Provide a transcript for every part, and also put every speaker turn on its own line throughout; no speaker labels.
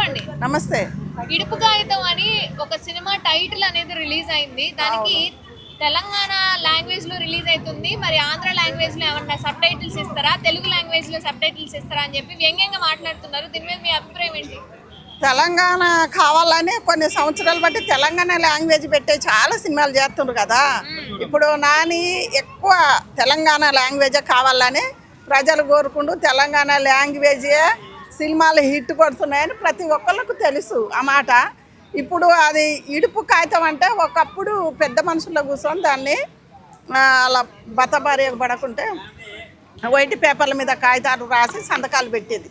అండి.
నమస్తే.
ఇడుపు కాగితం అని ఒక సినిమా టైటిల్ అనేది రిలీజ్ అయింది. దానికి తెలంగాణ లాంగ్వేజ్ లో రిలీజ్ అవుతుంది. మరి ఆంధ్ర లాంగ్వేజ్ లో ఏమన్నా సబ్ టైటిల్స్ ఇస్తారా, తెలుగు లాంగ్వేజ్ లో సబ్ టైటిల్స్ ఇస్తారా అని చెప్పి వ్యంగ్యంగా మాట్లాడుతున్నారు. దీని మీద మీ అభిప్రాయం ఏంటి?
తెలంగాణ కావాలని కొన్ని సంవత్సరాలు బట్టి తెలంగాణ లాంగ్వేజ్ పెట్టే చాలా సినిమాలు చేస్తున్నారు కదా. ఇప్పుడు నాని ఎక్కువ తెలంగాణ లాంగ్వేజే కావాలని ప్రజలు కోరుకుంటూ తెలంగాణ లాంగ్వేజే సినిమాలు హిట్ కొడుతున్నాయని ప్రతి ఒక్కళ్ళకు తెలుసు ఆ మాట. ఇప్పుడు అది ఇడుపు కాగితం అంటే ఒకప్పుడు పెద్ద మనుషుల్లో కూర్చొని దాన్ని అలా బతబారి పడకుంటే వైట్ పేపర్ల మీద కాగితాలు రాసి సంతకాలు పెట్టేది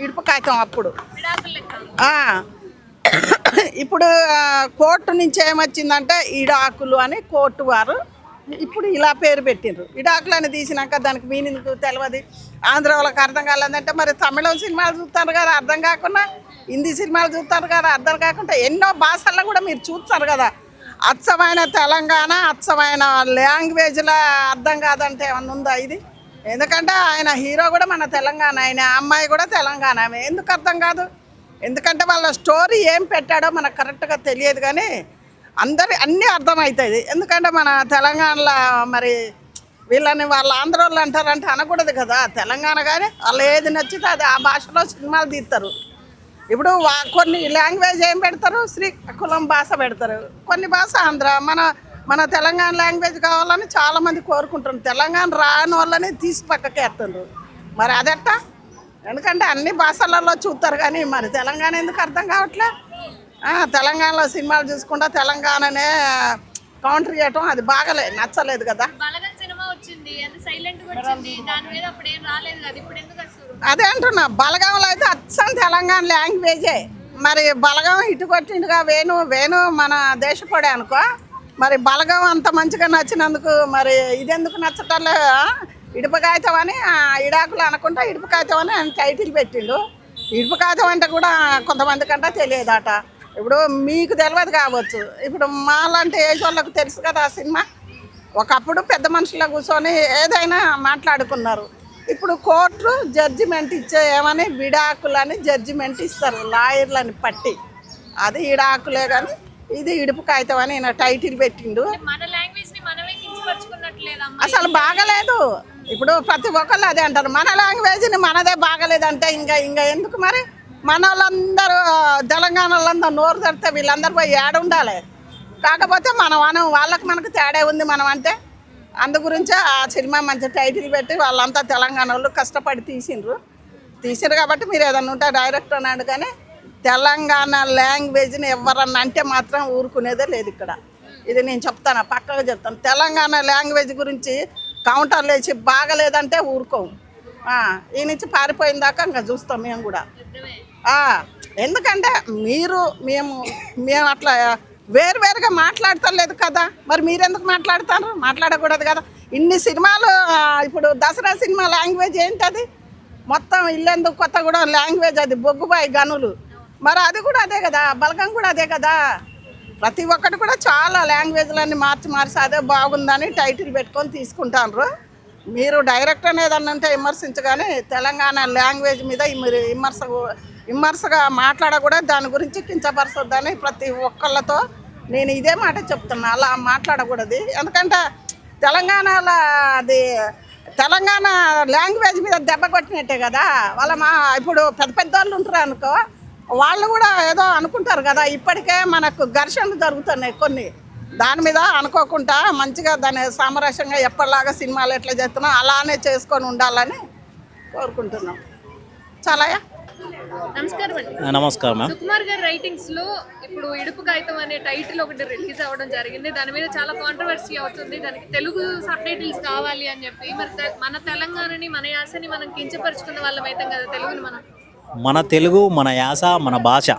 ఇడుపు కాగితం అప్పుడు. ఇప్పుడు కోర్టు నుంచి ఏమొచ్చిందంటే ఇడాకులు అని కోర్టు వారు ఇప్పుడు ఇలా పేరు పెట్టిండ్రు. ఇడాకులు అని తీసినాక దానికి మీనింగ్ తెలియదు. ఆంధ్ర వాళ్ళకి అర్థం కాలేదంటే మరి తమిళం సినిమాలు చూస్తారు కదా అర్థం కాకుండా, హిందీ సినిమాలు చూస్తారు కదా అర్థం కాకుండా, ఎన్నో భాషల్లో కూడా మీరు చూస్తారు కదా. అచ్చమైన తెలంగాణ అచ్చమైన లాంగ్వేజ్లో అర్థం కాదంటే ఏమన్నా ఉందా ఇది? ఎందుకంటే ఆయన హీరో కూడా మన తెలంగాణ, ఆయన అమ్మాయి కూడా తెలంగాణ. ఎందుకు అర్థం కాదు? ఎందుకంటే వాళ్ళ స్టోరీ ఏం పెట్టాడో మనకు కరెక్ట్గా తెలియదు, కానీ అన్నీ అర్థమవుతుంది. ఎందుకంటే మన తెలంగాణలో మరి వీళ్ళని వాళ్ళ ఆంధ్ర వాళ్ళు అంటారంటే అనకూడదు కదా. తెలంగాణ కానీ వాళ్ళు ఏది నచ్చితే అది ఆ భాషలో సినిమాలు తీస్తారు. ఇప్పుడు కొన్ని లాంగ్వేజ్ ఏం పెడతారు, శ్రీకాకుళం భాష పెడతారు, కొన్ని భాష ఆంధ్ర. మన తెలంగాణ లాంగ్వేజ్ కావాలని చాలామంది కోరుకుంటున్నారు. తెలంగాణ రాని వాళ్ళని తీసి పక్కకి వేస్తున్నారు. మరి అదెట్టా? ఎందుకంటే అన్ని భాషలలో చూస్తారు కానీ మరి తెలంగాణ ఎందుకు అర్థం కావట్లే? తెలంగాణలో సినిమాలు చూసుకుంటా తెలంగాణనే కౌంటర్ చేయటం అది నచ్చలేదు కదా. అదే అంటున్నా, బలగంలో అయితే అచ్చం తెలంగాణ లాంగ్వేజే. మరి బలగం ఇటు కొట్టిండుగా వేణు మన దేశపడే అనుకో. మరి బలగం అంత మంచిగా నచ్చినందుకు మరి ఇదెందుకు నచ్చటంలే? ఇడుపు కాగితం అని ఇడాకులు అనుకుంటా ఇడుపు కాగితం అని ఆయన టైటిల్ పెట్టిండు. ఇడుపు కాగితం అంటే కూడా కొంతమంది కంటే తెలియదట. ఇప్పుడు మీకు తెలియదు కావచ్చు, ఇప్పుడు మాలాంటి ఏజ్ వాళ్ళకు తెలుసు కదా ఆ సినిమా. ఒకప్పుడు పెద్ద మనుషుల కూర్చొని ఏదైనా మాట్లాడుకున్నారు. ఇప్పుడు కోర్టు జడ్జిమెంట్ ఏమని విడాకులని జడ్జిమెంట్ ఇస్తారు లాయర్లని పట్టి. అది ఇడాకులే కానీ ఇది ఇడుపు కాగితం అని ఈయన టైటిల్ పెట్టిండు. అసలు బాగలేదు. ఇప్పుడు ప్రతి ఒక్కళ్ళు అదే అంటారు, మన లాంగ్వేజ్ని మనదే బాగలేదంటే ఇంకా ఎందుకు మరి? మన వాళ్ళందరూ తెలంగాణ వాళ్ళందరూ నోరు తెరితే వీళ్ళందరూ పోయి ఏడ ఉండాలి. కాకపోతే మనం వాళ్ళకి మనకు తేడా ఉంది. మనం అంటే అందు గురించే ఆ సినిమా మంచి టైటిల్ పెట్టి వాళ్ళంతా తెలంగాణ వాళ్ళు కష్టపడి తీసిండ్రు కాబట్టి మీరు ఏదన్నా ఉంటే డైరెక్ట్ అన్నాడు. కానీ తెలంగాణ లాంగ్వేజ్ని ఎవరన్నా అంటే మాత్రం ఊరుకునేదే లేదు ఇక్కడ. ఇది నేను చెప్తాను, పక్కగా చెప్తాను. తెలంగాణ లాంగ్వేజ్ గురించి కౌంటర్లు వేసి బాగలేదంటే ఊరుకోము. ఈ నుంచి పారిపోయిన దాకా ఇంకా చూస్తాం మేము కూడా. ఎందుకంటే మేము అట్లా వేరువేరుగా మాట్లాడతలేదు కదా. మరి మీరెందుకు మాట్లాడతారు? మాట్లాడకూడదు కదా. ఇన్ని సినిమాలు ఇప్పుడు దసరా సినిమా లాంగ్వేజ్ ఏంటది? మొత్తం ఇల్లెందుకు కొత్తగూడెం లాంగ్వేజ్ అది బొగ్గుబాయి గనులు. మరి అది కూడా అదే కదా, బలగం కూడా అదే కదా. ప్రతి ఒక్కటి కూడా చాలా లాంగ్వేజ్లన్నీ మార్చి అదే బాగుందని టైటిల్ పెట్టుకొని తీసుకుంటారు. మీరు డైరెక్ట్ అనేది అంటే విమర్శించగానే తెలంగాణ లాంగ్వేజ్ మీద మీరు విమర్శగా మాట్లాడకూడదు. దాని గురించి కించపరచొద్దని ప్రతి ఒక్కళ్ళతో నేను ఇదే మాట చెప్తున్నా. అలా మాట్లాడకూడదు. ఎందుకంటే తెలంగాణలో తెలంగాణ లాంగ్వేజ్ మీద దెబ్బ కొట్టినట్టే కదా. ఇప్పుడు పెద్ద వాళ్ళు ఉంటారు అనుకో, వాళ్ళు కూడా ఏదో అనుకుంటారు కదా. ఇప్పటికే మనకు ఘర్షణలు జరుగుతున్నాయి కొన్ని. దాని మీద అనుకోకుండా మంచిగా దాన్ని సామరస్యంగా ఎప్పటిలాగా సినిమాలు ఎట్లా చేస్తున్నాం అలానే చేసుకొని ఉండాలని కోరుకుంటున్నాం. చాలా
నమస్కారం అండి.
నమస్కారం.
సుకుమార్ గారి రైటింగ్స్ లో ఇప్పుడు ఇడుపు కాగితం అనే టైటిల్ ఒకటి రిలీజ్ అవ్వడం జరిగింది. దాని మీద చాలా కాంట్రవర్సీ అవుతుంది. దానికి తెలుగు సబ్ టైటిల్స్ కావాలి అని చెప్పి. మరి మన తెలంగాణని మన యాసని మనం కించపరుచుకున్న వాళ్ళం అవుతాం కదా. తెలుగుని
మన తెలుగు మన యాస మన భాష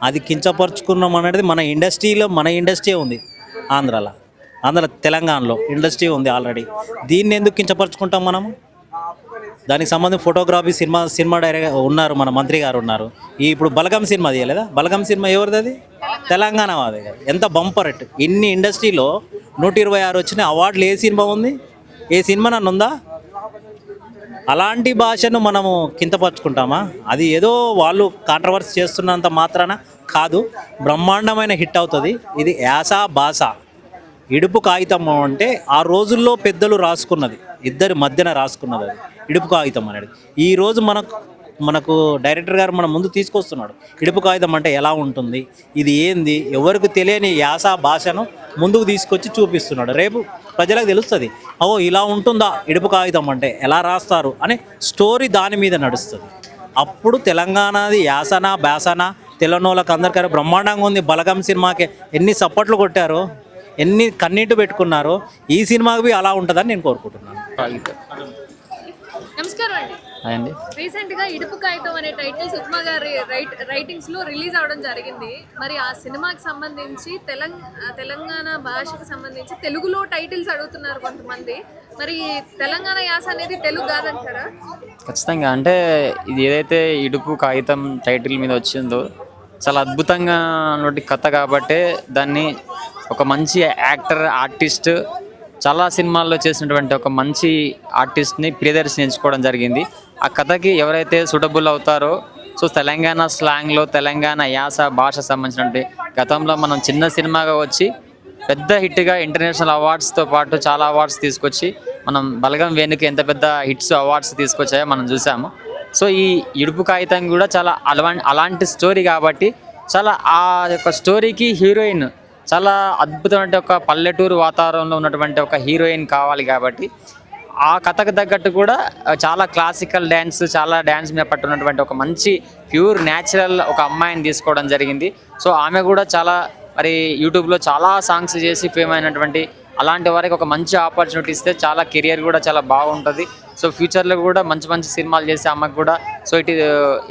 అది కించపరుచుకున్నాం అనేది మన ఇండస్ట్రీ ఉంది. ఆంధ్ర తెలంగాణలో ఇండస్ట్రీ ఉంది ఆల్రెడీ. దీన్ని ఎందుకు కించపరుచుకుంటాం మనము? దానికి సంబంధించి ఫోటోగ్రఫీ సినిమా డైరెక్టర్ ఉన్నారు, మన మంత్రి గారు ఉన్నారు. ఇప్పుడు బలగం సినిమా తీయలేదా? బలగం సినిమా ఎవరిది? అది తెలంగాణ వాదే కదా. ఎంత బంపర్ హిట్. ఇన్ని ఇండస్ట్రీలో 126 వచ్చిన అవార్డులు ఏ సినిమా ఉంది? ఏ సినిమా నన్ను ఉందా? అలాంటి భాషను మనము కించపరుచుకుంటామా? అది ఏదో వాళ్ళు కాంట్రవర్సీ చేస్తున్నంత మాత్రాన కాదు, బ్రహ్మాండమైన హిట్ అవుతుంది. ఇది యాస భాష. ఇడుపు కాగితం అంటే ఆ రోజుల్లో పెద్దలు రాసుకున్నది, ఇద్దరి మధ్యన రాసుకున్నది అది ఇడుపు కాగితం అనేది. ఈరోజు మనకు డైరెక్టర్ గారు మన ముందు తీసుకొస్తున్నాడు. ఇడుపు కాగితం అంటే ఎలా ఉంటుంది, ఇది ఏంది, ఎవరికి తెలియని యాస భాషను ముందుకు తీసుకొచ్చి చూపిస్తున్నాడు. రేపు ప్రజలకు తెలుస్తుంది, ఓ ఇలా ఉంటుందా ఇడుపు కాగితం అంటే, ఎలా రాస్తారు అనే స్టోరీ దాని మీద నడుస్తుంది. అప్పుడు తెలంగాణది యాసన భాషన తెలంగాణకి అందరికీ బ్రహ్మాండంగా ఉంది. బలగం సినిమాకి ఎన్ని సప్పట్లు కొట్టారో, ఎన్ని కన్నీటి పెట్టుకున్నారో, ఈ సినిమాకి అలా ఉంటుందని నేను కోరుకుంటున్నాను.
నమస్కారం అండి.
అండి
రీసెంట్ గా ఇడుపు కాగితం అనే టైటిల్ సుష్మా గారి రైటింగ్స్ లో రిలీజ్ అవడం జరిగింది. మరి ఆ సినిమాకి సంబంధించి తెలంగాణ భాషకు సంబంధించి తెలుగులో టైటిల్స్ అడుగుతున్నారు కొంతమంది. మరి తెలంగాణ యాస అనేది తెలుగు కాదంటారా?
ఖచ్చితంగా. అంటే ఇది ఏదైతే ఇడుపు కాగితం టైటిల్ మీద వచ్చిందో చాలా అద్భుతంగా నోటి కథ కాబట్టే దాన్ని ఒక మంచి యాక్టర్ ఆర్టిస్ట్, చాలా సినిమాల్లో చేసినటువంటి ఒక మంచి ఆర్టిస్ట్ని ప్రియదర్శిని ఎంచుకోవడం జరిగింది. ఆ కథకి ఎవరైతే సూటబుల్ అవుతారో, సో తెలంగాణ స్లాంగ్లో తెలంగాణ యాస భాష సంబంధించినటువంటి గతంలో మనం చిన్న సినిమాగా వచ్చి పెద్ద హిట్గా ఇంటర్నేషనల్ అవార్డ్స్తో పాటు చాలా అవార్డ్స్ తీసుకొచ్చి మనం బలగం వేణుకి ఎంత పెద్ద హిట్స్ అవార్డ్స్ తీసుకొచ్చాయో మనం చూసాము. సో ఈ ఇడుపు కాగితం కూడా చాలా అలాంటి స్టోరీ కాబట్టి చాలా ఆ యొక్క స్టోరీకి హీరోయిన్ చాలా అద్భుతమైన ఒక పల్లెటూరు వాతావరణంలో ఉన్నటువంటి ఒక హీరోయిన్ కావాలి కాబట్టి ఆ కథకు తగ్గట్టు కూడా చాలా క్లాసికల్ డ్యాన్స్, చాలా డ్యాన్స్ మీద పట్టున్నటువంటి ఒక మంచి ప్యూర్ న్యాచురల్ ఒక అమ్మాయిని తీసుకోవడం జరిగింది. సో ఆమె కూడా చాలా మరి యూట్యూబ్లో చాలా సాంగ్స్ చేసి ఫేమ్ అయినటువంటి అలాంటి వారికి ఒక మంచి ఆపర్చునిటీ ఇస్తే చాలా కెరియర్ కూడా చాలా బాగుంటుంది. సో ఫ్యూచర్లో కూడా మంచి మంచి సినిమాలు చేసి అమ్మకు కూడా సో ఇటు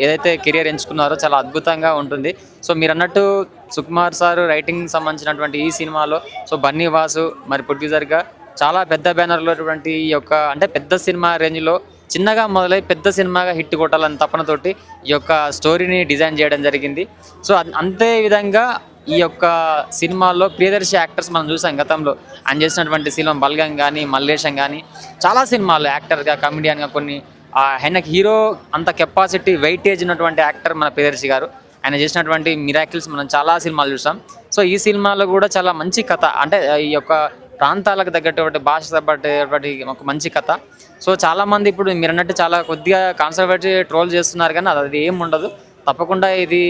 ఏదైతే కెరియర్ ఎంచుకున్నారో చాలా అద్భుతంగా ఉంటుంది. సో మీరు అన్నట్టు సుకుమార్ సార్ రైటింగ్ సంబంధించినటువంటి ఈ సినిమాలో సో బన్నీ వాసు మరి ప్రొడ్యూసర్గా చాలా పెద్ద బ్యానర్లో ఈ యొక్క అంటే పెద్ద సినిమా రేంజ్లో చిన్నగా మొదలై పెద్ద సినిమాగా హిట్ కొట్టాలని తపనతోటి ఈ యొక్క స్టోరీని డిజైన్ చేయడం జరిగింది. సో అంతే విధంగా ఈ యొక్క సినిమాల్లో ప్రియదర్శి యాక్టర్స్ మనం చూసాం గతంలో ఆయన చేసినటువంటి సినిమా బల్గం కానీ మల్లేశం కానీ చాలా సినిమాలు యాక్టర్గా కమెడియన్గా కొన్ని ఆయనకి హీరో అంత కెపాసిటీ వెయిటేజ్ ఉన్నటువంటి యాక్టర్ మన ప్రియదర్శి గారు. ఆయన చేసినటువంటి మిరాకిల్స్ మనం చాలా సినిమాలు చూసాం. సో ఈ సినిమాలో కూడా చాలా మంచి కథ, అంటే ఈ యొక్క ప్రాంతాలకు తగ్గటువంటి భాష తగ్గటువంటి ఒక మంచి కథ. సో చాలామంది ఇప్పుడు మీరు అన్నట్టు చాలా కొద్దిగా కాన్సర్వేటివ్ ట్రోల్ చేస్తున్నారు, కానీ అది ఏం ఉండదు. తప్పకుండా ఇది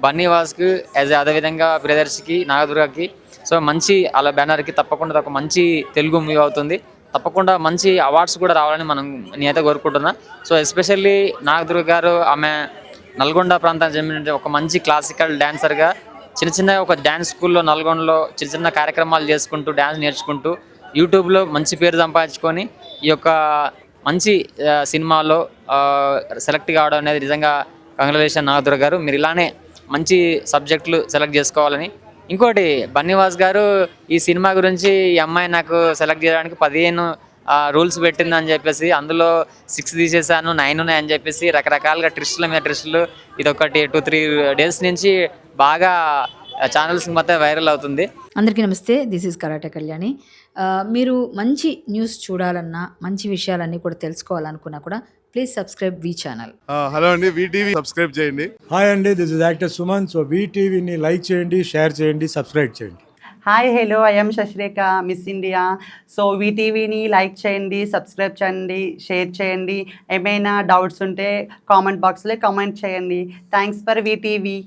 బన్నీ వాస్కి అదేవిధంగా ప్రియదర్శికి నాగదుర్గకి సో మంచి అలా బ్యానర్కి తప్పకుండా ఒక మంచి తెలుగు మూవీ అవుతుంది. తప్పకుండా మంచి అవార్డ్స్ కూడా రావాలని నేనైతే కోరుకుంటున్నా. సో ఎస్పెషల్లీ నాగదుర్గ గారు ఆమె నల్గొండ ప్రాంతానికి చెందిన ఒక మంచి క్లాసికల్ డ్యాన్సర్గా చిన్న ఒక డ్యాన్స్ స్కూల్లో నల్గొండలో చిన్న కార్యక్రమాలు చేసుకుంటూ డ్యాన్స్ నేర్చుకుంటూ యూట్యూబ్లో మంచి పేరు సంపాదించుకొని ఈ యొక్క మంచి సినిమాలో సెలెక్ట్ కావడం అనేది నిజంగా కంగ్రాచులేషన్ నాగదుర్గ గారు. మీరు ఇలానే మంచి సబ్జెక్టులు సెలెక్ట్ చేసుకోవాలని. ఇంకోటి బన్నీవాస్ గారు ఈ సినిమా గురించి ఈ అమ్మాయి నాకు సెలెక్ట్ చేయడానికి 15 రూల్స్ పెట్టిందని చెప్పేసి అందులో 6 తీసేసాను, 9 ఉన్నాయని చెప్పేసి రకరకాలుగా ట్రిస్టుల మీద ట్రిస్టులు ఇదొకటి 2-3 డేస్ నుంచి బాగా ఛానల్స్ మొత్తం వైరల్ అవుతుంది.
అందరికీ నమస్తే, దిస్ ఈజ్ కరాటే కళ్యాణి. మీరు మంచి న్యూస్ చూడాలన్నా మంచి విషయాలన్నీ కూడా తెలుసుకోవాలనుకున్నా కూడా please subscribe V channel.
Hello అండి, వీటీవీ సబ్స్క్రైబ్ చేయండి.
హాయ్ అండి, this is actor Suman. So వీటీవీని లైక్ చేయండి, షేర్ చేయండి, సబ్స్క్రైబ్ చేయండి.
Hi hello, I'm Shashirekha, Miss India. So వీటీవీని లైక్ చేయండి, సబ్స్క్రైబ్ చేయండి, షేర్ చేయండి. ఏమైనా డౌట్స్ ఉంటే కామెంట్ బాక్స్లో కామెంట్ చేయండి. Thanks for VTV.